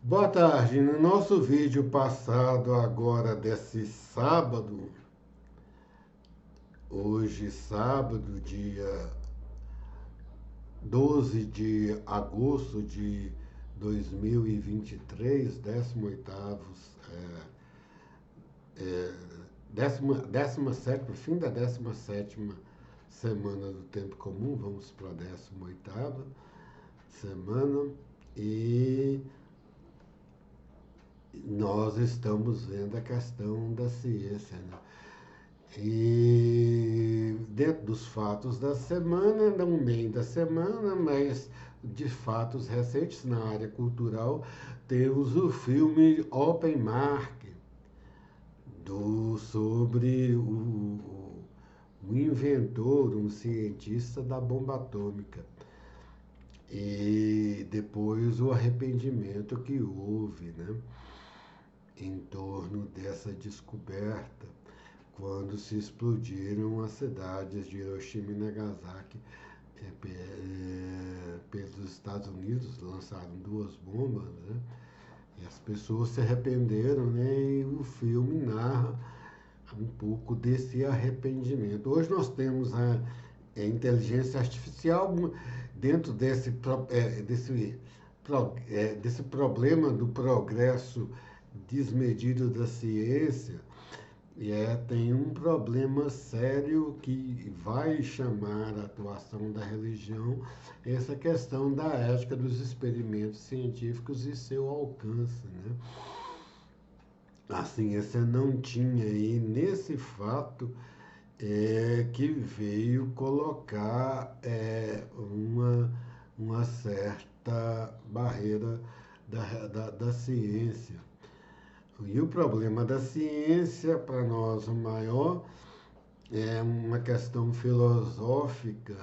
Boa tarde. No nosso vídeo passado, agora desse sábado, hoje sábado, dia 12 de agosto de 2023, 18º, décima sétima, fim da 17ª semana do tempo comum, vamos para a 18ª semana e nós estamos vendo a questão da ciência, né? E dentro dos fatos da semana, não meio da semana, mas de fatos recentes na área cultural, temos o filme Open Mark, sobre o inventor, um cientista da bomba atômica. E depois o arrependimento que houve, né, em torno dessa descoberta, quando se explodiram as cidades de Hiroshima e Nagasaki pelos Estados Unidos, lançaram duas bombas, né? E as pessoas se arrependeram, né? E o filme narra um pouco desse arrependimento. Hoje nós temos a inteligência artificial dentro desse problema do progresso desmedido da ciência. Tem um problema sério que vai chamar a atuação da religião, essa questão da ética dos experimentos científicos e seu alcance, né? A ciência não tinha aí nesse fato que veio colocar uma certa barreira da ciência. E o problema da ciência, para nós, o maior, é uma questão filosófica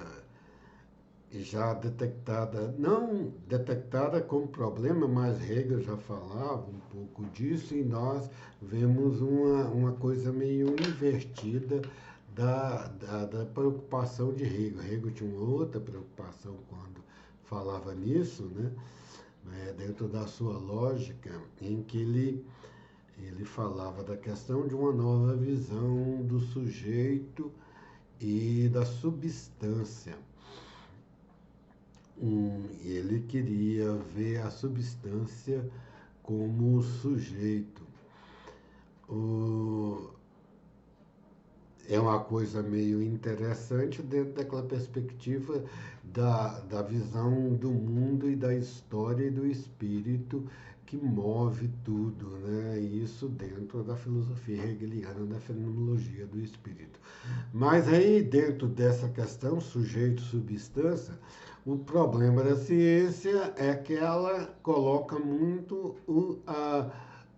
já detectada, não detectada como problema, mas Hegel já falava um pouco disso, e nós vemos uma coisa meio invertida da preocupação de Hegel. Hegel tinha uma outra preocupação quando falava nisso, né? Dentro da sua lógica, em que ele falava da questão de uma nova visão do sujeito e da substância. Ele queria ver a substância como sujeito. É uma coisa meio interessante dentro daquela perspectiva da visão do mundo e da história e do espírito que move tudo, né? Isso dentro da filosofia hegeliana da fenomenologia do espírito. Mas aí, dentro dessa questão, sujeito-substância, o problema da ciência é que ela coloca muito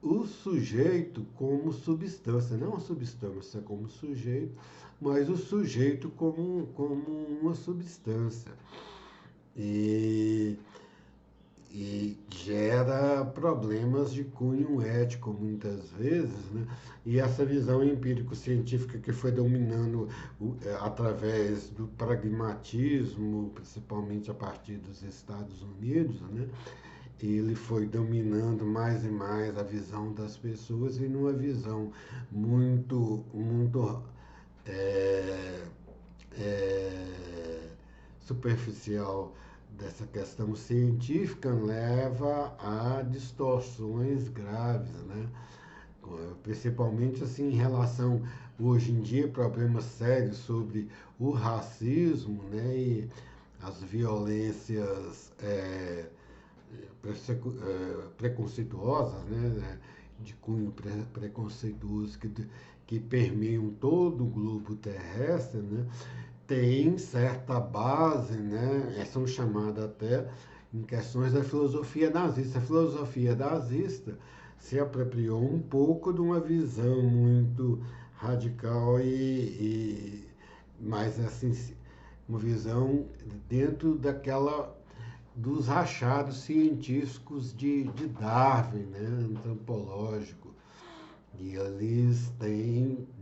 o sujeito como substância, não a substância como sujeito, mas o sujeito como uma substância. E, e gera problemas de cunho ético muitas vezes, né? E essa visão empírico-científica que foi dominando através do pragmatismo, principalmente a partir dos Estados Unidos, né? Ele foi dominando mais e mais a visão das pessoas e numa visão muito é, é, superficial dessa questão científica leva a distorções graves, né? Principalmente assim em relação hoje em dia problemas sérios sobre o racismo, né? E as violências preconceituosas, né, de cunho preconceituoso que permeiam todo o globo terrestre, né, tem certa base, né, são chamadas até em questões da filosofia nazista. A filosofia nazista se apropriou um pouco de uma visão muito radical mais assim, uma visão dentro daquela dos achados científicos de Darwin, né, antropológico. E eles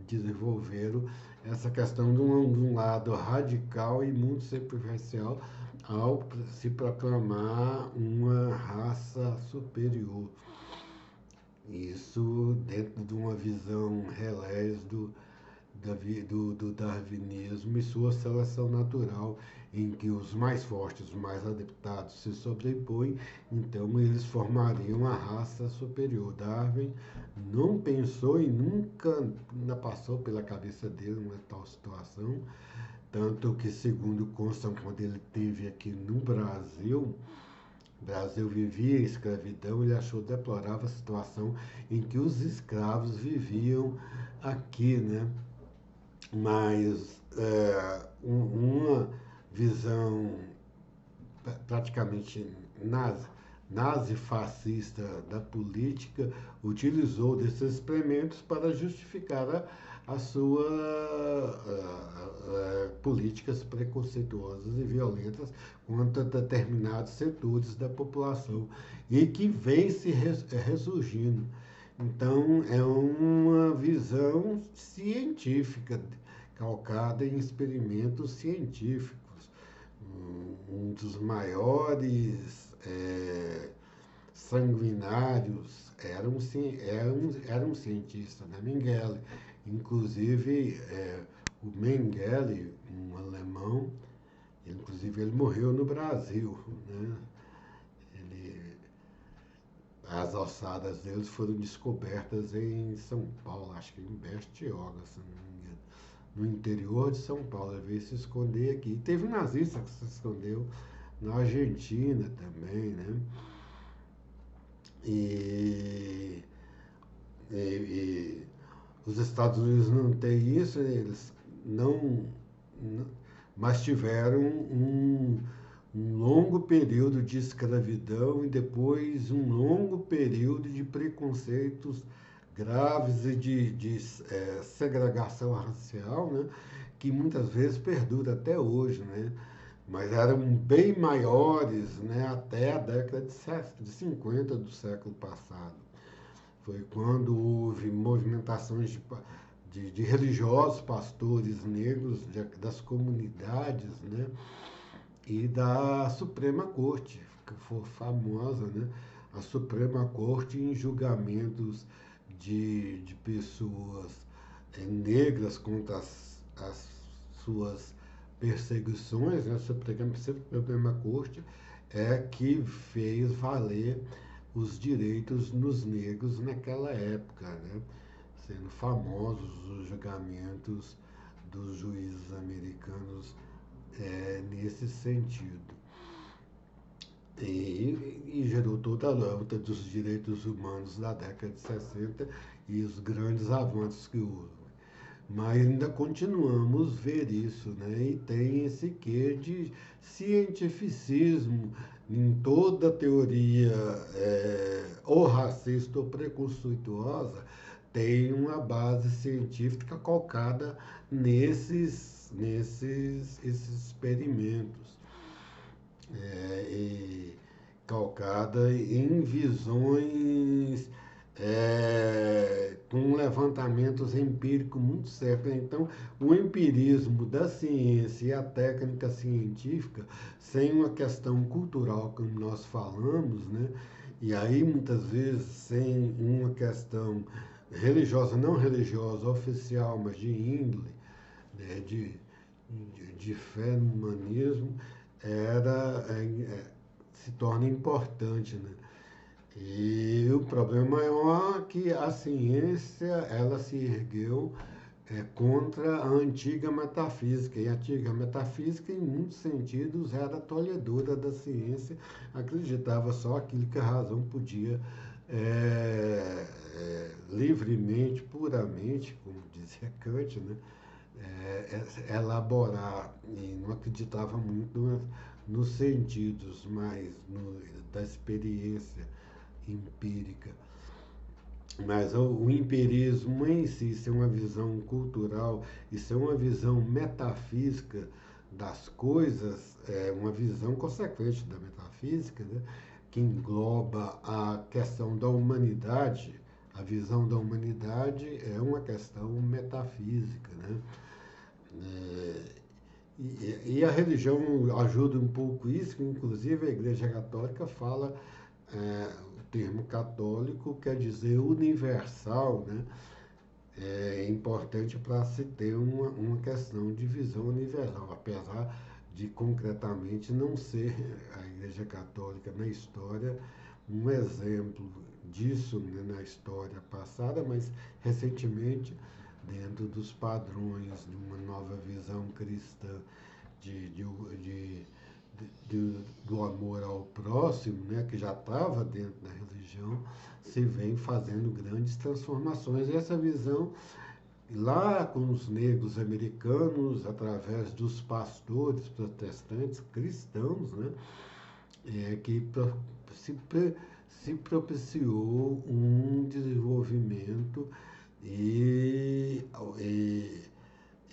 desenvolveram essa questão de um lado radical e muito superficial ao se proclamar uma raça superior. Isso dentro de uma visão relés do darwinismo e sua seleção natural, em que os mais fortes, os mais adaptados se sobrepõem, então eles formariam a raça superior. Darwin não pensou e nunca passou pela cabeça dele uma tal situação, tanto que, segundo consta, quando ele esteve aqui no Brasil, o Brasil vivia a escravidão, ele achou deplorável a situação em que os escravos viviam aqui, né? Mas uma visão praticamente nazi-fascista da política utilizou desses experimentos para justificar as suas políticas preconceituosas e violentas contra determinados setores da população e que vem se ressurgindo. Então, é uma visão científica, calcada em experimentos científicos. Um dos maiores sanguinários era um cientista, né? Mengele. Inclusive, o Mengele, um alemão, inclusive ele morreu no Brasil, né? As ossadas deles foram descobertas em São Paulo, acho que em Bertioga, se não me engano, no interior de São Paulo. Ele veio se esconder aqui. E teve um nazista que se escondeu na Argentina também, né? E os Estados Unidos não têm isso, eles não, mas tiveram um longo período de escravidão e depois um longo período de preconceitos graves e de segregação racial, né, que muitas vezes perdura até hoje, né, mas eram bem maiores, né, até a década de 50 do século passado. Foi quando houve movimentações de religiosos, pastores negros, das comunidades, né, e da Suprema Corte, que foi famosa, né? A Suprema Corte em julgamentos de pessoas negras contra as suas perseguições, né? A Suprema Corte é que fez valer os direitos nos negros naquela época, né? Sendo famosos os julgamentos dos juízes americanos nesse sentido. E gerou toda a luta dos direitos humanos da década de 60 e os grandes avanços que houve. Mas ainda continuamos a ver isso, né? E tem esse quê de cientificismo em toda a teoria ou racista ou preconceituosa, tem uma base científica calcada nesses experimentos, e calcada em visões com levantamentos empíricos muito certos. Então, o empirismo da ciência e a técnica científica, sem uma questão cultural, como nós falamos, né? E aí muitas vezes sem uma questão religiosa, não religiosa, oficial, mas de índole, né? de fé no humanismo, se torna importante, né? E o problema é que a ciência ela se ergueu contra a antiga metafísica. E a antiga metafísica, em muitos sentidos, era tolhedora da ciência, acreditava só aquilo que a razão podia livremente, puramente, como dizia Kant, né? Elaborar, e não acreditava muito nos sentidos, mas da experiência empírica. Mas o empirismo em si, ser uma visão cultural e ser uma visão metafísica das coisas, é uma visão consequente da metafísica, né, que engloba a questão da humanidade. A visão da humanidade é uma questão metafísica, né? E a religião ajuda um pouco isso, inclusive a Igreja Católica fala termo católico quer dizer universal, né? É importante para se ter uma questão de visão universal, apesar de concretamente não ser a Igreja Católica na história um exemplo disso, né, na história passada, mas recentemente, dentro dos padrões de uma nova visão cristã de, de, de, do amor ao próximo, né, que já estava dentro da religião, se vem fazendo grandes transformações. E essa visão, lá com os negros americanos, através dos pastores protestantes cristãos, né, que se, se propiciou um desenvolvimento e, e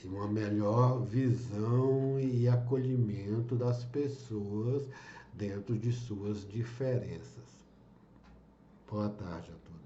uma melhor visão e acolhimento das pessoas dentro de suas diferenças. Boa tarde a todos.